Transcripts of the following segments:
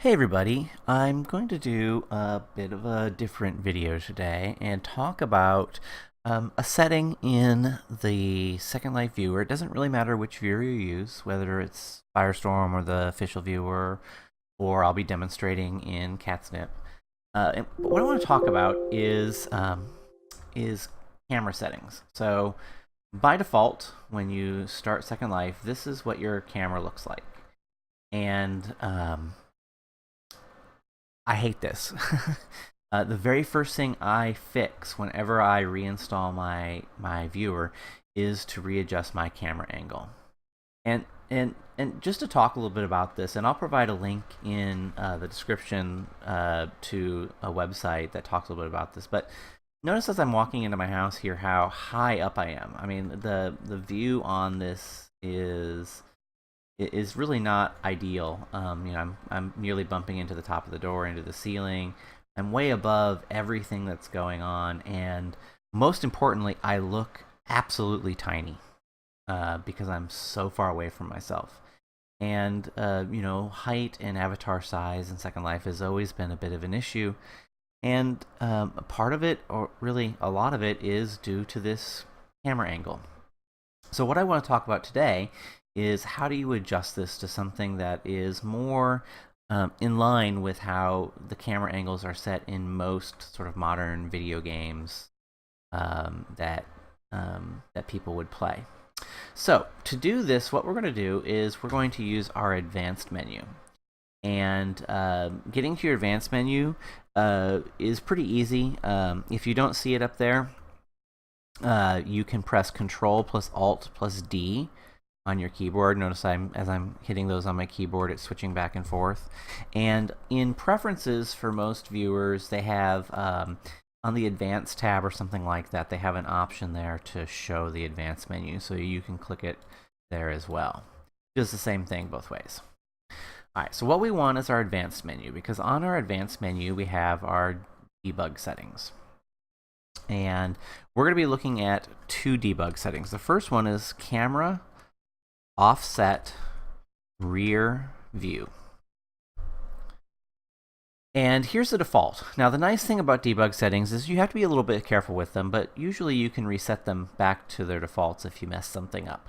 Hey everybody, I'm going to do a bit of a different video today and talk about a setting in the Second Life viewer. It doesn't really matter which viewer you use, whether it's Firestorm or the official viewer, or I'll be demonstrating in Catnip. But what I want to talk about is camera settings. So by default, when you start Second Life, this is what your camera looks like. And I hate this. The very first thing I fix whenever I reinstall my viewer is to readjust my camera angle. And just to talk a little bit about this, and I'll provide a link in the description to a website that talks a little bit about this. But notice as I'm walking into my house here how high up I am. I mean, the view on this is really not ideal. I'm nearly bumping into the top of the door, into the ceiling. I'm way above everything that's going on, and most importantly, I look absolutely tiny because I'm so far away from myself. And height and avatar size in Second Life has always been a bit of an issue, and a part of it, or really a lot of it, is due to this camera angle. So what I want to talk about today is how do you adjust this to something that is more in line with how the camera angles are set in most sort of modern video games that people would play. So to do this, what we're going to do is we're going to use our advanced menu. And getting to your advanced menu is pretty easy. If you don't see it up there, you can press Control plus Alt plus D on your keyboard. Notice as I'm hitting those on my keyboard, it's switching back and forth. And in preferences for most viewers, they have on the advanced tab or something like that, they have an option there to show the advanced menu, so you can click it there as well. It does the same thing both ways. All right, so what we want is our advanced menu, because on our advanced menu we have our debug settings. And we're going to be looking at two debug settings. The first one is camera offset rear view. And here's the default. Now, the nice thing about debug settings is you have to be a little bit careful with them, but usually you can reset them back to their defaults if you mess something up.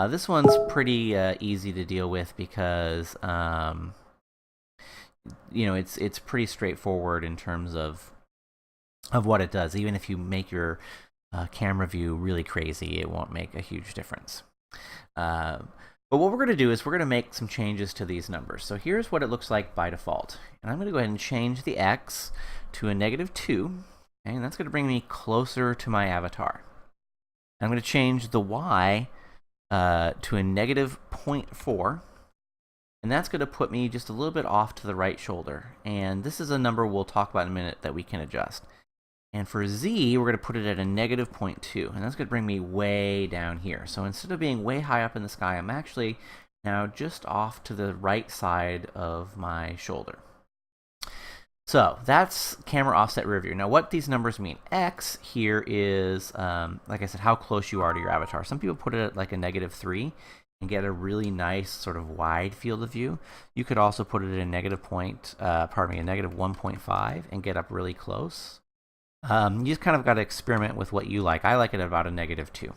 This one's pretty easy to deal with because it's pretty straightforward in terms of what it does. Even if you make your camera view really crazy, it won't make a huge difference. But what we're going to do is we're going to make some changes to these numbers. So here's what it looks like by default. And I'm going to go ahead and change the X to a -2, and that's going to bring me closer to my avatar. I'm going to change the Y to a -0.4, and that's going to put me just a little bit off to the right shoulder. And this is a number we'll talk about in a minute that we can adjust. And for Z, we're going to put it at a -0.2, and that's going to bring me way down here. So instead of being way high up in the sky, I'm actually now just off to the right side of my shoulder. So that's camera offset rear view. Now what these numbers mean, X here is, like I said, how close you are to your avatar. Some people put it at like a -3 and get a really nice sort of wide field of view. You could also put it at a -1.5 and get up really close. You just kind of got to experiment with what you like. I like it at about a -2.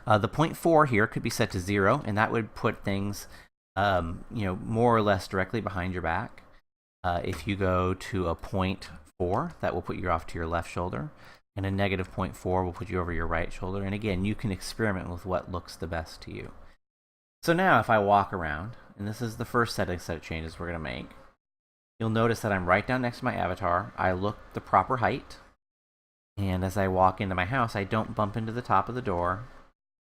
The 0.4 here could be set to 0, and that would put things, more or less directly behind your back. If you go to a 0.4, that will put you off to your left shoulder, and a -0.4 will put you over your right shoulder. And again, you can experiment with what looks the best to you. So now if I walk around, and this is the first set of changes we're going to make, you'll notice that I'm right down next to my avatar. I look the proper height, and as I walk into my house, I don't bump into the top of the door,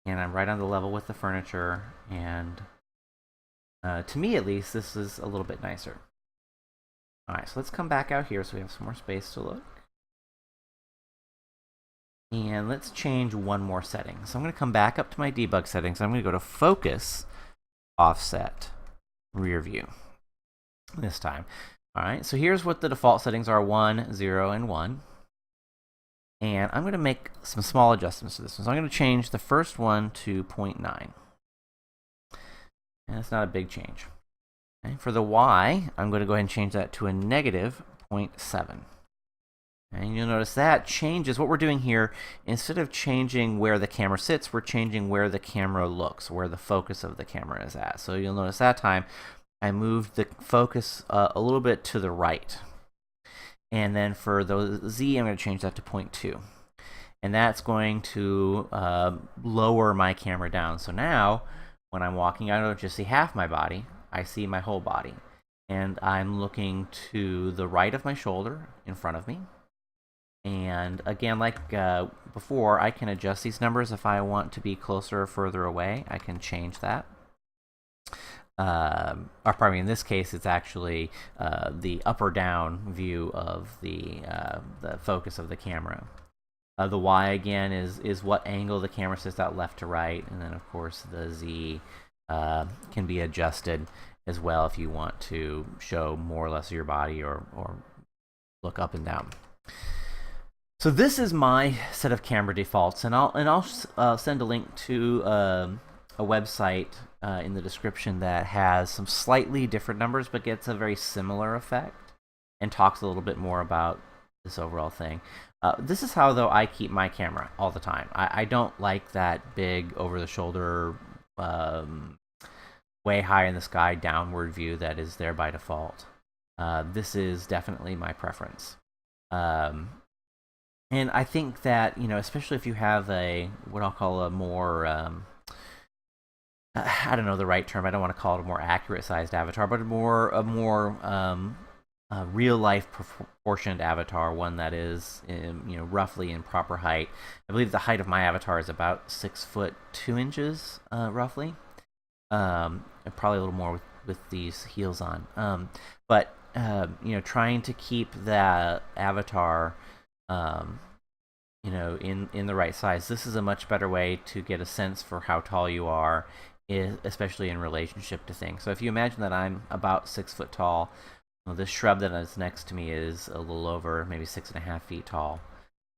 and I'm right on the level with the furniture, and to me at least, this is a little bit nicer. Alright, so let's come back out here so we have some more space to look. And let's change one more setting. So I'm going to come back up to my debug settings. I'm going to go to Focus, Offset, Rear View this time. Alright, so here's what the default settings are: 1, 0, and 1. And I'm going to make some small adjustments to this one. So I'm going to change the first one to 0.9. And it's not a big change. Okay, for the Y, I'm going to go ahead and change that to a negative 0.7. And you'll notice that changes. What we're doing here, instead of changing where the camera sits, we're changing where the camera looks, where the focus of the camera is at. So you'll notice that time I moved the focus a little bit to the right. And then for the Z, I'm going to change that to 0.2. And that's going to lower my camera down. So now, when I'm walking, I don't just see half my body, I see my whole body. And I'm looking to the right of my shoulder in front of me. And again, like before, I can adjust these numbers if I want to be closer or further away. I can change that. Or pardon me, in this case, it's actually the up or down view of the focus of the camera. The Y again is what angle the camera sits at, left to right, and then of course the Z can be adjusted as well if you want to show more or less of your body or look up and down. So this is my set of camera defaults, and I'll send a link to a website in the description that has some slightly different numbers but gets a very similar effect and talks a little bit more about this overall thing. This is how, though, I keep my camera all the time. I don't like that big over-the-shoulder, way high in the sky downward view that is there by default. This is definitely my preference. And I think that, especially if you have what I'll call a more, I don't know the right term, I don't want to call it a more accurate sized avatar, but a more real life proportioned avatar, one that is, roughly in proper height. I believe the height of my avatar is about 6'2", roughly. Probably a little more with these heels on. But trying to keep that avatar, in the right size. This is a much better way to get a sense for how tall you are, especially in relationship to things. So if you imagine that I'm about 6 foot tall, this shrub that is next to me is a little over maybe 6.5 feet tall.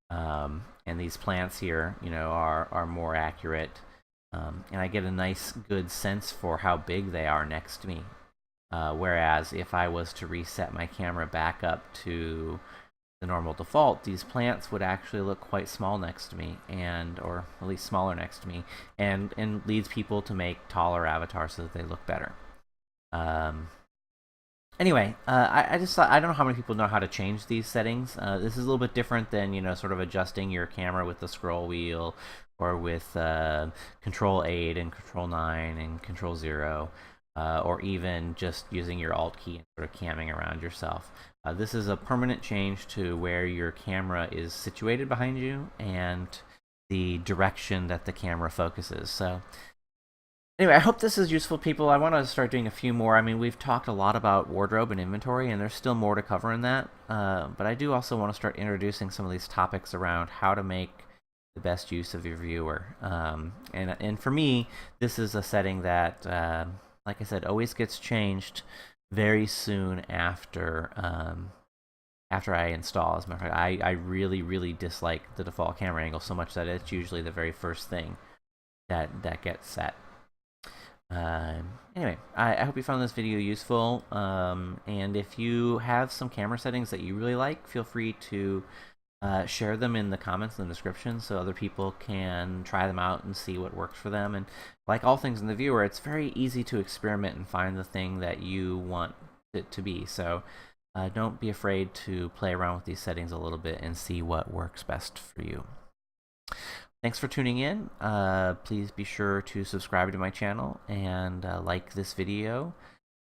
And these plants here, are more accurate. And I get a nice, good sense for how big they are next to me. Whereas if I was to reset my camera back up to the normal default, these plants would actually look quite small next to me, or at least smaller next to me, and leads people to make taller avatars so that they look better. Anyway, I just thought, I don't know how many people know how to change these settings. This is a little bit different than, sort of adjusting your camera with the scroll wheel, or with Control 8 and Control 9 and Control 0, or even just using your Alt key and sort of camming around yourself. This is a permanent change to where your camera is situated behind you and the direction that the camera focuses. So anyway, I hope this is useful, people. I want to start doing a few more. I mean, we've talked a lot about wardrobe and inventory, and there's still more to cover in that. But I do also want to start introducing some of these topics around how to make the best use of your viewer. And for me, this is a setting that, like I said, always gets changed very soon after I install. As a matter of fact, I really, really dislike the default camera angle so much that it's usually the very first thing that gets set. Anyway, I hope you found this video useful, and if you have some camera settings that you really like, feel free to share them in the comments in the description so other people can try them out and see what works for them. And like all things in the viewer, it's very easy to experiment and find the thing that you want it to be. So don't be afraid to play around with these settings a little bit and see what works best for you. Thanks for tuning in. Please be sure to subscribe to my channel and like this video.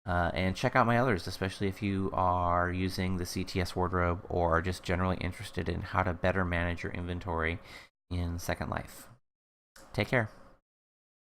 And check out my others, especially if you are using the CTS wardrobe or are just generally interested in how to better manage your inventory in Second Life. Take care.